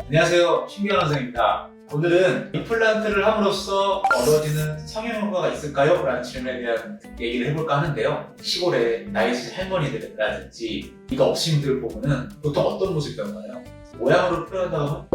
안녕하세요. 신기한 원장입니다. 오늘은 임플란트를 함으로써 얻어지는 성형효과가 있을까요? 라는 질문에 대한 얘기를 해볼까 하는데요. 시골의 나이 든 할머니들이라든지 이가 없으신 분들 보면은 보통 어떤 모습이던가요? 모양으로 표현하면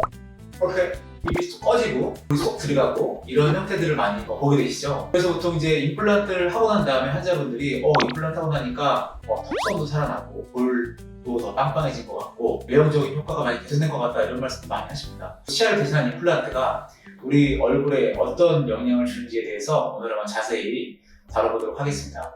이렇게 입이 쏙 꺼지고 물이 쏙 들어가고 이런 형태들을 많이 보게 되시죠. 그래서 보통 이제 임플란트를 하고 난 다음에 환자분들이 임플란트 하고 나니까 턱선도 살아나고 볼도 더 빵빵해진 것 같고 외형적인 효과가 많이 개선된 것 같다 이런 말씀도 많이 하십니다. 치아를 대신한 임플란트가 우리 얼굴에 어떤 영향을 주는지에 대해서 오늘 한번 자세히 다뤄보도록 하겠습니다.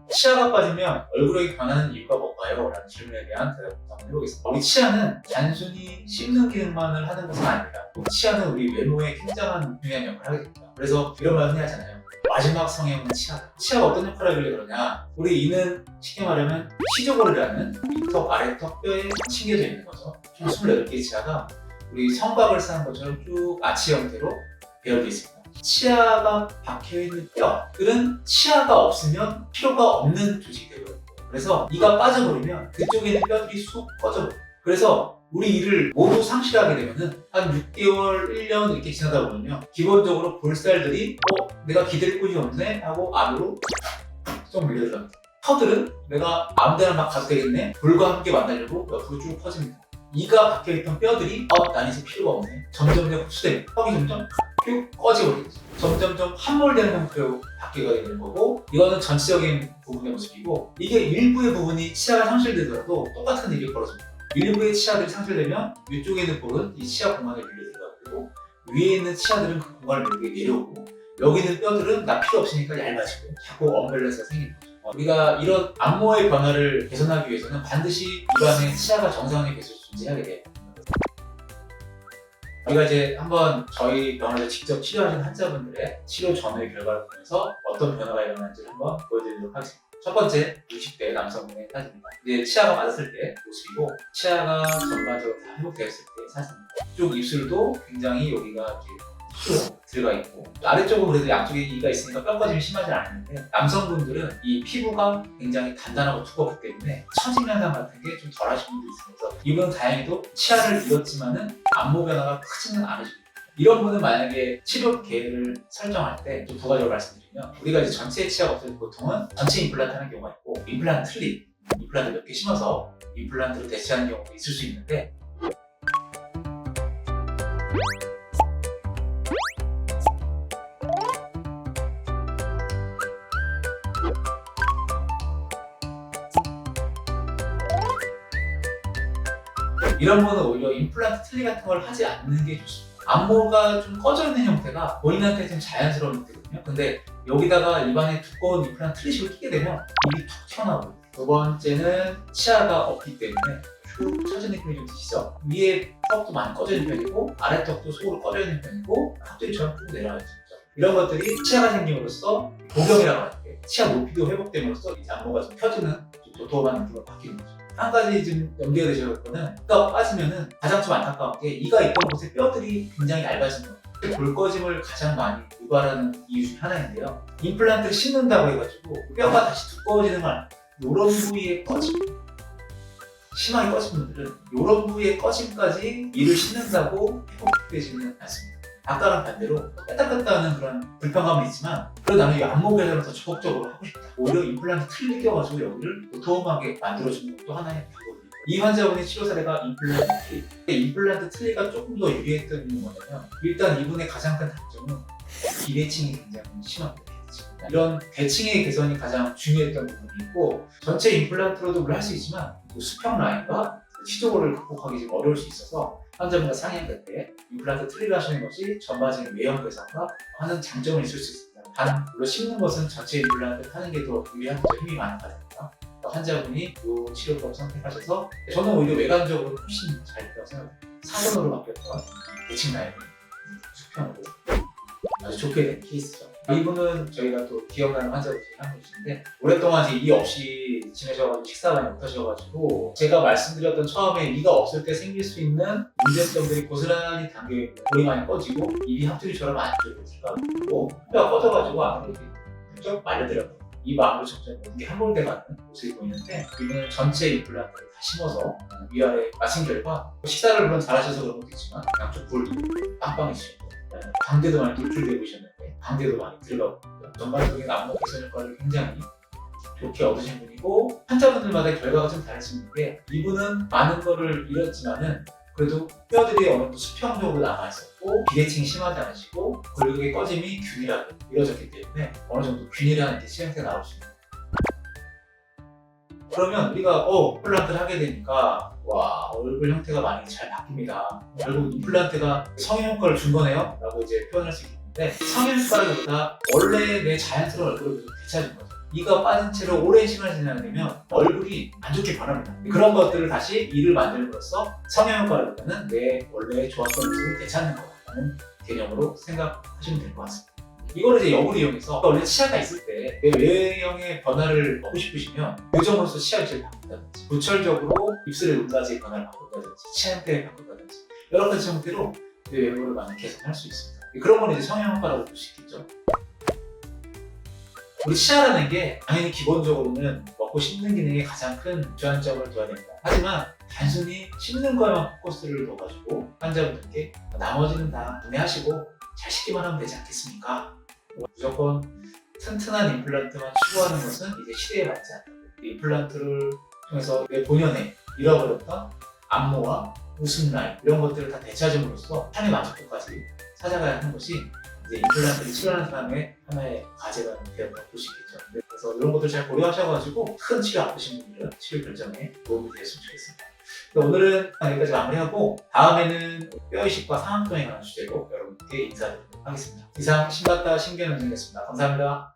치아가 빠지면 얼굴에 변하는 이유가 뭔가요? 라는 질문에 대한 대답을 한번 해보겠습니다. 우리 치아는 단순히 씹는 기능만을 하는 것은 아닙니다. 치아는 우리 외모에 굉장한 중요한 역할을 하게 됩니다. 그래서 이런 말을 흔히 하잖아요. 마지막 성형은 치아다. 치아가 어떤 역할을 하길래 그러냐? 우리 이는 쉽게 말하면 시조골이라는 윗턱, 아래턱 뼈에 심겨져 있는 거죠. 총 28개의 치아가 우리 성곽을 쌓은 것처럼 쭉 아치 형태로 배열되어 있습니다. 치아가 박혀있는 뼈들은 치아가 없으면 필요가 없는 조직이 되거든요. 그래서 이가 빠져버리면 그쪽에 있는 뼈들이 쑥 꺼져버려요. 그래서 우리 이를 모두 상실하게 되면은 한 6개월, 1년 이렇게 지나다 보면요. 기본적으로 볼살들이 내가 기댈 곳이 없네 하고 안으로 좀 밀려들어갑니다. 턱들은 내가 아무데나 막 가도 되겠네. 볼과 함께 만나려고 옆으로 쭉 퍼집니다. 이가 박혀있던 뼈들이 난 이제 필요가 없네. 점점 흡수됩니다. 턱이 점점 쭉 꺼지버리겠죠. 점점점 함몰되는 형태로 바뀌게 되는 거고, 이거는 전체적인 부분의 모습이고, 이게 일부의 부분이 치아가 상실되더라도 똑같은 일이 벌어집니다. 일부의 치아들이 상실되면 위쪽에 있는 볼은 이 치아 공간에 밀려 들어가게 되고, 위에 있는 치아들은 그 공간을 밀게 내려오고, 여기 있는 뼈들은 나 필요 없으니까 얇아지고 자꾸 언밸런스가 생기는 거죠. 우리가 이런 안모의 변화를 개선하기 위해서는 반드시 입안에 치아가 정상하게 계속 존재하게 돼요. 우리가 이제 한번 저희 병원에서 직접 치료하신 환자분들의 치료 전후의 결과를 보면서 어떤 변화가 일어나는지를 한번 보여드리도록 하겠습니다. 첫 번째, 60대 남성분의 사진입니다. 이제 치아가 빠졌을 때 모습이고, 치아가 전반적으로 다 회복되었을 때 사진입니다. 이쪽 입술도 굉장히 여기가 이렇게 들어가 있고, 아래쪽은 그래도 양쪽에 이가 있으니까 뼈 빠짐이 심하지 않는데, 남성분들은 이 피부가 굉장히 단단하고 두껍기 때문에 처짐 현상 같은 게 좀 덜하신 분도 있으면서, 이분은 다행히도 치아를 잃었지만은 안모 변화가 크지는 않으십니다. 이런 분은 만약에 치료 계획을 설정할 때 좀 두 가지를 말씀드리면, 우리가 이제 전체 치아가 없을 때 보통은 전체 임플란트 하는 경우가 있고, 임플란트 틀리, 임플란트 몇 개 심어서 임플란트로 대체하는 경우도 있을 수 있는데, 이런 분은 오히려 임플란트 틀니 같은 걸 하지 않는 게 좋습니다. 안모가 좀 꺼져 있는 형태가 본인한테 좀 자연스러운 형태거든요. 근데 여기다가 입안에 두꺼운 임플란트 틀니식을 끼게 되면 입이 툭 튀어나오고, 두 번째는 치아가 없기 때문에 쭉 처진 느낌이 좀 드시죠? 위에 턱도 많이 꺼져 있는 편이고, 아래 턱도 속으로 꺼져 있는 편이고, 앞뒤처럼 쭉 내려가 있죠. 이런 것들이 치아가 생김으로써 보경이라고 하는 게, 치아 높이도 회복됨으로써 이 안모가 좀 펴지는 도톰한 느낌으로 바뀌는 거죠. 한 가지 좀 염두에 두셔야 할 거는, 이가 빠지면은 가장 좀 안타까운 게, 이가 있던 곳에 뼈들이 굉장히 얇아진 거예요. 볼꺼짐을 가장 많이 유발하는 이유 중 하나인데요. 임플란트를 심는다고 해가지고 뼈가 다시 두꺼워지는 건 아니에요. 이런 부위의 꺼짐, 심하게 꺼진 분들은 이런 부위의 꺼짐까지 이를 씻는다고 회복되지는 않습니다. 아까랑 반대로 뺐다 하는 그런 불편감은 있지만, 그래도 나는 이 안모 개선을 더 적극적으로 하고 싶다. 오히려 임플란트 틀리 껴가지고 여기를 도톰하게 만들어주는 것도 하나의 방법입니다. 이 환자분의 치료 사례가 임플란트 틀리. 임플란트 틀리가 조금 더 유리했던 이유는 뭐냐면, 일단 이분의 가장 큰 단점은 비대칭이 굉장히 심합니다. 이런 대칭의 개선이 가장 중요했던 부분이 있고, 전체 임플란트로도 물론 할 수 있지만 수평 라인과 치조골을 극복하기 좀 어려울 수 있어서 환자분과 상의할 때 임플란트 틀리를 하시는 것이 전반적인 외형 개선과 하는 장점은 있을 수 있습니다. 단, 물론 씹는 것은 전체 임플란트 하는 게 더 유리한 거죠. 힘이 많은 과정이니까. 환자분이 이 치료법 선택하셔서, 저는 오히려 외관적으로 훨씬 잘 됐다고 생각합니다. 사선으로 바뀌었던 대칭 라인이 수평으로 아주 좋게 된 케이스죠. 이분은 저희가 또 기억나는 환자분 중에 한 분이신데, 오랫동안 이제 이 없이 지내셔가지고 식사 많이 못 하셔가지고, 제가 말씀드렸던 처음에 이가 없을 때 생길 수 있는 문제점들이 고스란히 담겨있고, 볼이 많이 꺼지고, 입이 합두리처럼 안쪽으로 들어가고, 뼈가 꺼져가지고 안으로 이렇게 쭉 말려들어요. 입 안으로 점점 모든 게 함몰돼 가는 모습이 보이는데, 이분은 전체 임플란트를 다 심어서 위아래 마신 결과 식사를 물론 잘하셔서 그런 것도 있지만 양쪽 볼 빵빵해지시고, 광대도 많이 돌출되고 있었는데 광대도 많이 들어가고 있고요. 전반적인 안목 개선 효과를 굉장히 좋게 얻으신 분이고, 환자분들마다 결과가 좀 다를 수 있는데, 이분은 많은 거를 잃었지만은 그래도 뼈들이 어느 정도 수평적으로 남아있었고 비대칭이 심하지 않으시고 골격의 꺼짐이 균일하게 이루어졌기 때문에 어느 정도 균일한 치형태가 나올 수 있습니다. 그러면 우리가 임플란트를 하게 되니까 와, 얼굴 형태가 많이 잘 바뀝니다. 결국 임플란트가 성형 효과를 준 거네요 라고 이제 표현할 수 있는데, 성형 효과보다 원래 내 자연스러운 얼굴을 계속 되찾은 거죠. 이가 빠진 채로 오랜 시간이 지나면 얼굴이 안 좋게 변합니다. 그런 것들을 다시 이를 만들므로써 성형 효과라기보다는 내 원래 좋았던 모습을 되찾는 거라는 개념으로 생각하시면 될 것 같습니다. 이거를 이제 역으로 이용해서 원래 치아가 있을 때 내 외형의 변화를 먹고 싶으시면 교정으로서 치아 위치를 바꾼다든지, 구철적으로 입술의 눈가지의 변화를 바꾼다든지, 치아 형태를 바꾼다든지 여러 가지 형태로 내 외모를 많이 개선할 수 있습니다. 그런 건 이제 성형 효과라고 볼 수 있겠죠. 우리 치아라는 게 당연히 기본적으로는 먹고 씹는 기능에 가장 큰 주안점을 둬야 됩니다. 하지만 단순히 씹는 거에만 포커스를 둬가지고 환자분들께 나머지는 다 분해하시고 잘 씹기만 하면 되지 않겠습니까? 무조건 튼튼한 임플란트만 추구하는 것은 이제 시대에 맞지 않다. 임플란트를 통해서 내 본연의 잃어버렸던 안모와 웃음 라인 이런 것들을 다 되찾음으로써 삶의 만족도까지 찾아가야 하는 것이 이제 임플란트를 치료하는 사람의 하나의 과제가 되었다고 볼 수 있겠죠. 그래서 이런 것들 잘 고려하셔가지고 큰 치료 아프신 분들은 치료 결정에 도움이 되셨으면 좋겠습니다. 오늘은 여기까지 마무리하고 다음에는 뼈이식과 상악동에 관한 주제로 여러분께 인사드리도록 하겠습니다. 이상 신봤다 신견원장이었습니다. 감사합니다.